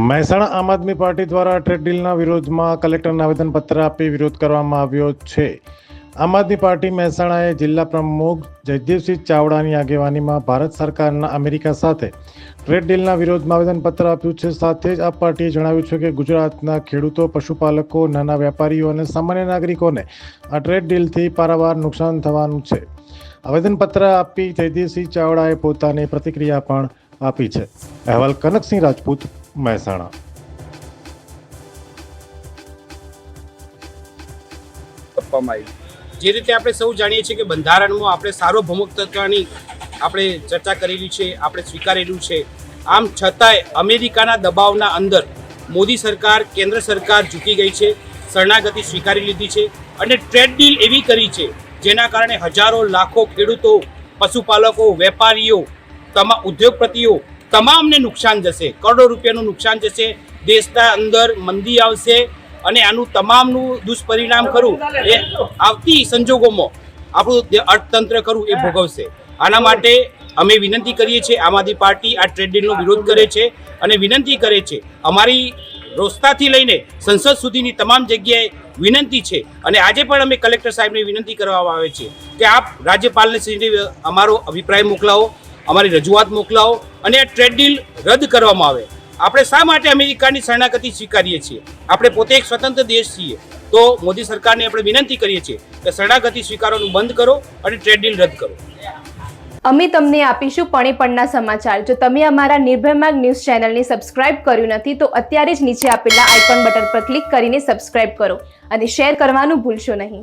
મહેસાણા આમ આદમી પાર્ટી દ્વારા ટ્રેડ ડીલના વિરોધમાં કલેક્ટરને આવેદનપત્ર આપી વિરોધ કરવામાં આવ્યો છે। આમ આદમી પાર્ટી મહેસાણાએ જિલ્લા પ્રમુખ જયદેવસિંહ ચાવડાની આગેવાનીમાં ભારત સરકારના અમેરિકા સાથે ટ્રેડ ડીલના વિરોધમાં આવેદનપત્ર આપ્યું છે। સાથે જ આ પાર્ટીએ જણાવ્યું છે કે ગુજરાતના ખેડૂતો, પશુપાલકો, નાના વેપારીઓ અને સામાન્ય નાગરિકોને આ ટ્રેડ ડીલથી પારાવાર નુકસાન થવાનું છે। આવેદનપત્ર આપી જયદેવસિંહ ચાવડાએ પોતાની પ્રતિક્રિયા પણ આપી છે। અહેવાલ કનકસિંહ રાજપૂત, મહેસાણા। જે રીતે આપણે સૌ જાણીએ છીએ કે બંધારણમાં આપણે સાર્વભૌમત્વની આપણે ચર્ચા કરેલી છે, આપણે સ્વીકારેલું છે। આમ છતાંય અમેરિકાના દબાવના અંદર મોદી સરકાર, કેન્દ્ર સરકાર ઝૂકી ગઈ છે, શરણાગતિ સ્વીકારી લીધી છે અને ટ્રેડ ડીલ એવી કરી છે જેના કારણે હજારો લાખો ખેડૂતો, પશુપાલકો, વેપારીઓ, ઉદ્યોગપતિઓ તમામને નુકસાન જશે, કરોડો રૂપિયાનું નુકસાન જશે, દેશના અંદર મંદી આવશે અને આનું તમામનું દુષ્પરિણામ ખરું એ આવતી સંજોગોમાં આપણું અર્થતંત્ર ખરું એ ભોગવશે। આના માટે અમે વિનંતી કરીએ છીએ, આમ આદમી પાર્ટી આ ટ્રેડ ડીલનો વિરોધ કરે છે અને વિનંતી કરે છે, અમારી રોસ્તાથી લઈને સંસદ સુધીની તમામ જગ્યાએ વિનંતી છે અને આજે પણ અમે કલેક્ટર સાહેબને વિનંતી કરવામાં આવે છે કે આપ રાજ્યપાલને અમારો અભિપ્રાય મોકલાવો, અમારી રજૂઆત મોકલાવો અને આ ટ્રેડ ડીલ રદ કરવામાં આવે। આપણે શા માટે અમેરિકાની શરણાગતિ સ્વીકારીએ છીએ? આપણે પોતે એક સ્વતંત્ર દેશ છીએ, તો મોદી સરકારને આપણે વિનંતી કરીએ છીએ કે શરણાગતિ સ્વીકારવાનું બંધ કરો અને ટ્રેડ ડીલ રદ કરો। અમે તમને આપીશું પણેપણના સમાચાર। જો તમે અમારા નિર્ભય માર્ગ ન્યૂઝ ચેનલને સબસ્ક્રાઇબ કર્યું નથી તો અત્યારે જ નીચે આપેલા આઇકોન બટન પર ક્લિક કરીને સબસ્ક્રાઇબ કરો અને શેર કરવાનું ભૂલશો નહીં।